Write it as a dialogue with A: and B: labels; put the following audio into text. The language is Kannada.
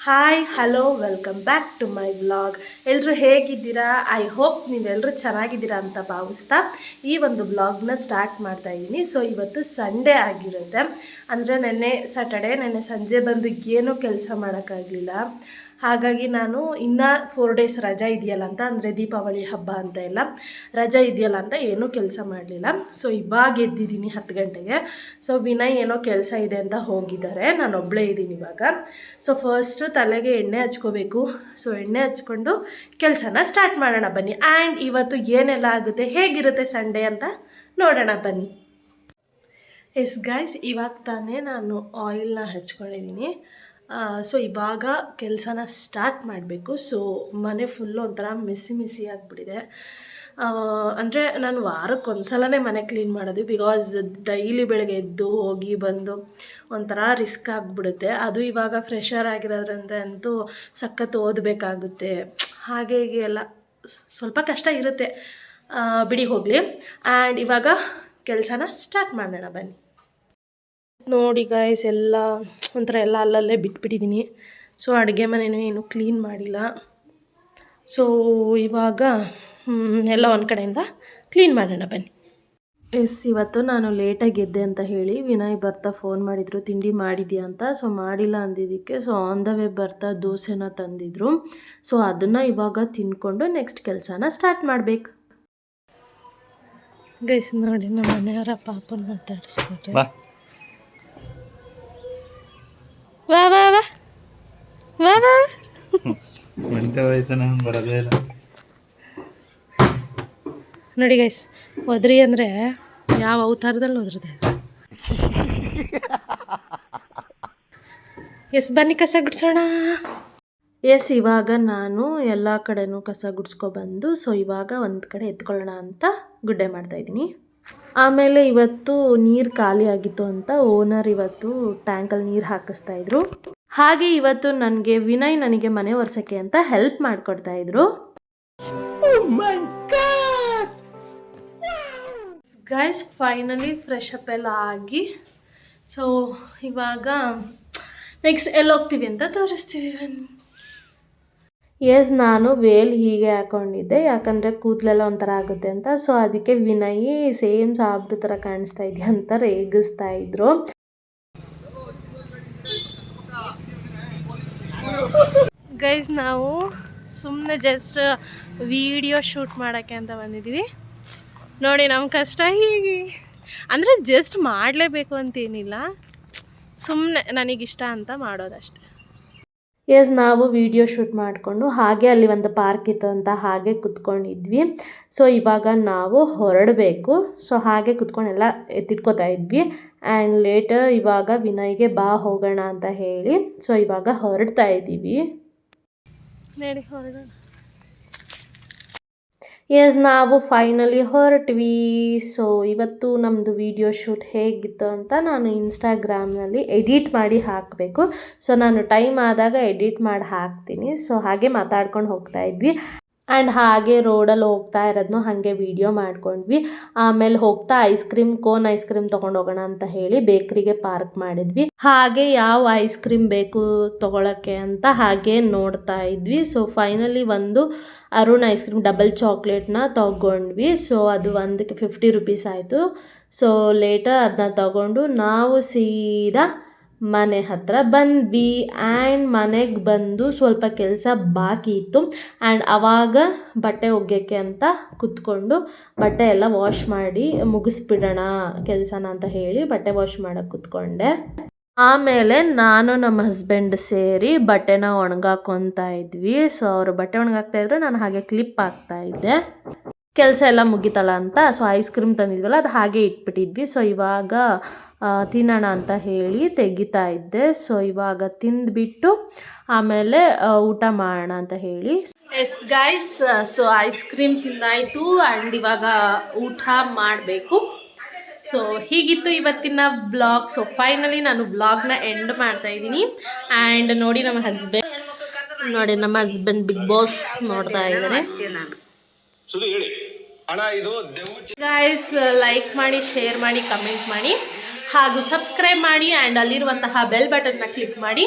A: Hi hello welcome back to my vlog. ಎಲ್ಲರೂ ಹೇಗಿದ್ದೀರಾ? ಐ ಹೋಪ್ ನೀವೆಲ್ಲರೂ ಚೆನ್ನಾಗಿದ್ದೀರಾ ಅಂತ ಭಾವಿಸ್ತಾ ಈ ಒಂದು ವ್ಲಾಗ್ನ ಸ್ಟಾರ್ಟ್ ಮಾಡ್ತಾ ಇದ್ದೀನಿ. ಸೊ ಇವತ್ತು ಸಂಡೇ ಆಗಿರುತ್ತೆ, ಅಂದರೆ ನೆನ್ನೆ ಸಂಜೆ ಬಂದು ಏನೂ ಕೆಲಸ ಮಾಡೋಕ್ಕಾಗಲಿಲ್ಲ. ಹಾಗಾಗಿ ನಾನು ಇನ್ನೂ 4 ಡೇಸ್ ರಜಾ ಇದೆಯಲ್ಲ ಅಂತ, ಅಂದರೆ ದೀಪಾವಳಿ ಹಬ್ಬ ಅಂತ ಎಲ್ಲ ರಜಾ ಇದೆಯಲ್ಲ ಅಂತ ಏನೂ ಕೆಲಸ ಮಾಡಲಿಲ್ಲ. ಸೊ ಇವಾಗ ಎದ್ದಿದ್ದೀನಿ 10 ಗಂಟೆಗೆ. ಸೊ ವಿನಯ್ ಏನೋ ಕೆಲಸ ಇದೆ ಅಂತ ಹೋಗಿದ್ದಾರೆ, ನಾನು ಒಬ್ಬಳೇ ಇದ್ದೀನಿ ಇವಾಗ. ಸೊ ಫಸ್ಟು ತಲೆಗೆ ಎಣ್ಣೆ ಹಚ್ಕೋಬೇಕು. ಸೊ ಎಣ್ಣೆ ಹಚ್ಕೊಂಡು ಕೆಲಸನ ಸ್ಟಾರ್ಟ್ ಮಾಡೋಣ ಬನ್ನಿ. ಆ್ಯಂಡ್ ಇವತ್ತು ಏನೆಲ್ಲ ಆಗುತ್ತೆ, ಹೇಗಿರುತ್ತೆ ಸಂಡೇ ಅಂತ ನೋಡೋಣ ಬನ್ನಿ. ಎಸ್ ಗೈಸ್, ಇವಾಗ ತಾನೇ ನಾನು ಆಯಿಲ್ನ ಹಚ್ಕೊಂಡಿದ್ದೀನಿ. ಸೊ ಇವಾಗ ಕೆಲಸನ ಸ್ಟಾರ್ಟ್ ಮಾಡಬೇಕು. ಸೊ ಮನೆ ಫುಲ್ಲು ಒಂಥರ ಮೆಸ್ಸಿ ಆಗಿಬಿಟ್ಟಿದೆ. ಅಂದರೆ ನಾನು ವಾರಕ್ಕೆ ಒಂದ್ಸಲನೇ ಮನೆ ಕ್ಲೀನ್ ಮಾಡೋದು, ಬಿಕಾಸ್ ಡೈಲಿ ಬೆಳಗ್ಗೆ ಎದ್ದು ಹೋಗಿ ಬಂದು ಒಂಥರ ರಿಸ್ಕ್ ಆಗಿಬಿಡುತ್ತೆ. ಅದು ಇವಾಗ ಫ್ರೆಶರ್ ಆಗಿರೋದ್ರಿಂದ ಅಂತೂ ಸಖತ್ ಓದಬೇಕಾಗುತ್ತೆ, ಹಾಗೆ ಹೀಗೆ ಎಲ್ಲ ಸ್ವಲ್ಪ ಕಷ್ಟ ಇರುತ್ತೆ. ಬಿಡಿ ಹೋಗಲಿ. ಆ್ಯಂಡ್ ಇವಾಗ ಕೆಲಸನ ಸ್ಟಾರ್ಟ್ ಮಾಡೋಣ ಬನ್ನಿ. ನೋಡಿ ಗಾಯ್ಸ್, ಎಲ್ಲ ಒಂಥರ ಎಲ್ಲ ಅಲ್ಲಲ್ಲೇ ಬಿಟ್ಬಿಟ್ಟಿದ್ದೀನಿ. ಸೊ ಅಡುಗೆ ಮನೆಯೂ ಏನು ಕ್ಲೀನ್ ಮಾಡಿಲ್ಲ. ಸೊ ಇವಾಗ ಎಲ್ಲ ಒಂದು ಕಡೆಯಿಂದ ಕ್ಲೀನ್ ಮಾಡೋಣ ಬನ್ನಿ. ಎಸ್, ಇವತ್ತು ನಾನು ಲೇಟಾಗಿ ಎದ್ದೆ ಅಂತ ಹೇಳಿ ವಿನಯ್ ಬರ್ತಾ ಫೋನ್ ಮಾಡಿದರು, ತಿಂಡಿ ಮಾಡಿದ್ಯಾ ಅಂತ. ಸೊ ಮಾಡಿಲ್ಲ ಅಂದಿದ್ದಕ್ಕೆ ಸೊ ಆನ್ ದ ವೇ ಬರ್ತಾ ದೋಸೆನ ತಂದಿದ್ರು. ಸೊ ಅದನ್ನು ಇವಾಗ ತಿನ್ಕೊಂಡು ನೆಕ್ಸ್ಟ್ ಕೆಲಸನ ಸ್ಟಾರ್ಟ್ ಮಾಡಬೇಕು. ಗೈಸ್ ನೋಡಿ, ನಮ್ಮ ಮನೆಯವರ ಪಾಪನ ಮಾತಾಡಿಸ್ತಾರೆ. ವಾ ವಾ ವಾ ವಾ ವಾ ಬರೋದೇ ಇಲ್ಲ ನೋಡಿ ಗೈಸ್, ಒದ್ರಿ ಅಂದರೆ ಯಾವ ಅವತಾರದಲ್ಲಿ ಒದ್ರದೆ. ಎಸ್ ಬನ್ನಿ ಕಸ ಗುಡಿಸೋಣ. ಎಸ್, ಇವಾಗ ನಾನು ಎಲ್ಲ ಕಡೆನೂ ಕಸ ಗುಡಿಸ್ಕೊಬಂದು ಸೊ ಇವಾಗ ಒಂದು ಕಡೆ ಎತ್ಕೊಳ್ಳೋಣ ಅಂತ ಗುಡ್ಡೆ ಮಾಡ್ತಾಯಿದ್ದೀನಿ. ಆಮೇಲೆ ಇವತ್ತು ನೀರು ಖಾಲಿ ಆಗಿತ್ತು ಅಂತ ಓನರ್ ಇವತ್ತು ಟ್ಯಾಂಕಲ್ಲಿ ನೀರು ಹಾಕಿಸ್ತಾಯಿದ್ರು. ಹಾಗೆ ಇವತ್ತು ವಿನಯ್ ನನಗೆ ಮನೆ ಒರೆಸೋಕ್ಕೆ ಅಂತ ಹೆಲ್ಪ್ ಮಾಡಿಕೊಡ್ತಾಯಿದ್ರು. ಗೈಸ್, ಫೈನಲಿ ಫ್ರೆಶ್ ಅಪ್ ಎಲ್ಲ ಆಗಿ ಸೊ ಇವಾಗ ನೆಕ್ಸ್ಟ್ ಎಲ್ಲಿ ಹೋಗ್ತೀವಿ ಅಂತ ತೋರಿಸ್ತೀವಿ. ಎಸ್, ನಾನು ವೇಲ್ ಹೀಗೆ ಹಾಕ್ಕೊಂಡಿದ್ದೆ, ಯಾಕಂದರೆ ಕೂದಲೆಲ್ಲ ಒಂಥರ ಆಗುತ್ತೆ ಅಂತ. ಸೊ ಅದಕ್ಕೆ ವಿನಯ್ ಸೇಮ್ ಸಾಬ್ರ ಥರ ಕಾಣಿಸ್ತಾ ಇದೆಯಾ ಅಂತ ರೇಗಿಸ್ತಾ ಇದ್ರು. ಗೈಸ್, ನಾವು ಸುಮ್ಮನೆ ಜಸ್ಟ್ ವಿಡಿಯೋ ಶೂಟ್ ಮಾಡೋಕ್ಕೆ ಅಂತ ಬಂದಿದ್ದೀವಿ. ನೋಡಿ ನಮ್ಮ ಕಷ್ಟ ಹೀಗೆ, ಅಂದರೆ ಜಸ್ಟ್ ಮಾಡಲೇಬೇಕು ಅಂತೇನಿಲ್ಲ, ಸುಮ್ಮನೆ ನನಗಿಷ್ಟ ಅಂತ ಮಾಡೋದಷ್ಟೆ. ಎಸ್, ನಾವು ವಿಡಿಯೋ ಶೂಟ್ ಮಾಡಿಕೊಂಡು ಹಾಗೆ ಅಲ್ಲಿ ಒಂದು ಪಾರ್ಕ್ ಇತ್ತು ಅಂತ ಹಾಗೆ ಕುತ್ಕೊಂಡಿದ್ವಿ. ಸೊ ಇವಾಗ ನಾವು ಹೊರಡಬೇಕು. ಸೊ ಹಾಗೆ ಕುತ್ಕೊಂಡೆಲ್ಲ ಎತ್ತಿಟ್ಕೋತಾ ಇದ್ವಿ. ಆ್ಯಂಡ್ ಲೇಟರ್ ಇವಾಗ ವಿನಯ್ಗೆ ಬಾ ಹೋಗೋಣ ಅಂತ ಹೇಳಿ ಸೊ ಇವಾಗ ಹೊರಡ್ತಾ ಇದ್ದೀವಿ. ನೋಡಿ ಹೊರಡೋಣ. ಎಸ್, ನಾವು ಫೈನಲಿ ಹೊರಟ್ವಿ. ಸೊ ಇವತ್ತು ನಮ್ಮದು ವಿಡಿಯೋ ಶೂಟ್ ಹೇಗಿತ್ತು ಅಂತ ನಾನು ಇನ್ಸ್ಟಾಗ್ರಾಮ್ನಲ್ಲಿ ಎಡಿಟ್ ಮಾಡಿ ಹಾಕಬೇಕು. ಸೊ ನಾನು ಟೈಮ್ ಆದಾಗ ಎಡಿಟ್ ಮಾಡಿ ಹಾಕ್ತೀನಿ. ಸೊ ಹಾಗೆ ಮಾತಾಡ್ಕೊಂಡು ಹೋಗ್ತಾ ಇದ್ವಿ. ಆ್ಯಂಡ್ ಹಾಗೆ ರೋಡಲ್ಲಿ ಹೋಗ್ತಾ ಇರೋದನ್ನು ಹಾಗೆ ವೀಡಿಯೋ ಮಾಡ್ಕೊಂಡ್ವಿ. ಆಮೇಲೆ ಹೋಗ್ತಾ ಕೋನ್ ಐಸ್ ಕ್ರೀಮ್ ತೊಗೊಂಡು ಹೋಗೋಣ ಅಂತ ಹೇಳಿ ಬೇಕ್ರಿಗೆ ಪಾರ್ಕ್ ಮಾಡಿದ್ವಿ. ಹಾಗೆ ಯಾವ ಐಸ್ ಕ್ರೀಮ್ ಬೇಕು ತೊಗೊಳಕ್ಕೆ ಅಂತ ಹಾಗೆ ನೋಡ್ತಾ ಇದ್ವಿ. ಸೊ ಫೈನಲಿ ಒಂದು ಅರುಣ್ ಐಸ್ ಕ್ರೀಮ್ ಡಬಲ್ ಚಾಕ್ಲೇಟ್ನ ತೊಗೊಂಡ್ವಿ. ಸೊ ಅದು ಒಂದಕ್ಕೆ 50 ರೂಪೀಸ್ ಆಯಿತು. ಸೊ ಲೇಟರ್ ಅದನ್ನ ತಗೊಂಡು ನಾವು ಸೀದಾ ಮನೆ ಹತ್ರ ಬಂದ್ವಿ. ಆ್ಯಂಡ್ ಮನೆಗೆ ಬಂದು ಸ್ವಲ್ಪ ಕೆಲಸ ಬಾಕಿ ಇತ್ತು. ಆ್ಯಂಡ್ ಆವಾಗ ಬಟ್ಟೆ ಒಗ್ಯೋಕ್ಕೆ ಅಂತ ಕುತ್ಕೊಂಡು ಬಟ್ಟೆ ಎಲ್ಲ ವಾಶ್ ಮಾಡಿ ಮುಗಿಸ್ಬಿಡೋಣ ಕೆಲಸನ ಅಂತ ಹೇಳಿ ಬಟ್ಟೆ ವಾಶ್ ಮಾಡೋಕ್ಕೆ ಕುತ್ಕೊಂಡೆ. ಆಮೇಲೆ ನಾನು ನಮ್ಮ ಹಸ್ಬೆಂಡ್ ಸೇರಿ ಬಟ್ಟೆನ ಒಣಗಾಕೊತಾ ಇದ್ವಿ. ಸೊ ಅವರು ಬಟ್ಟೆ ಒಣಗಾಕ್ತಾಯಿದ್ರು, ನಾನು ಹಾಗೆ ಕ್ಲಿಪ್ ಹಾಕ್ತಾಯಿದ್ದೆ. ಕೆಲಸ ಎಲ್ಲ ಮುಗಿತಲ್ಲ ಅಂತ ಸೊ ಐಸ್ ಕ್ರೀಮ್ ತಂದಿದ್ವಲ್ಲ ಅದು ಹಾಗೆ ಇಟ್ಬಿಟ್ಟಿದ್ವಿ. ಸೊ ಇವಾಗ ತಿನ್ನೋಣ ಅಂತ ಹೇಳಿ ತೆಗಿತಾ ಇದ್ದೆ. ಸೊ ಇವಾಗ ತಿಂದುಬಿಟ್ಟು ಆಮೇಲೆ ಊಟ ಮಾಡೋಣ ಅಂತ ಹೇಳಿ. Yes guys, so ice cream ತಿಂದಾಯಿತು ಆ್ಯಂಡ್ ಇವಾಗ ಊಟ ಮಾಡಬೇಕು. ಸೊ ಹೀಗಿತ್ತು ಇವತ್ತಿನ ಬ್ಲಾಗ್. ಸೊ ಫೈನಲಿ ನಾನು ಬ್ಲಾಗ್ನ ಎಂಡ್ ಮಾಡ್ತಾಯಿದ್ದೀನಿ. ಆ್ಯಂಡ್ ನೋಡಿ ನಮ್ಮ ಹಸ್ಬೆಂಡ್ ಬಿಗ್ ಬಾಸ್ ನೋಡ್ತಾ ಇದ್ದಾರೆ. ಗೈಸ್, ಲೈಕ್ ಮಾಡಿ, ಶೇರ್ ಮಾಡಿ, ಕಮೆಂಟ್ ಮಾಡಿ ಹಾಗೂ ಸಬ್ಸ್ಕ್ರೈಬ್ ಮಾಡಿ ಆ್ಯಂಡ್ ಅಲ್ಲಿರುವಂತಹ ಬೆಲ್ ಬಟನ್ನ ಕ್ಲಿಕ್ ಮಾಡಿ.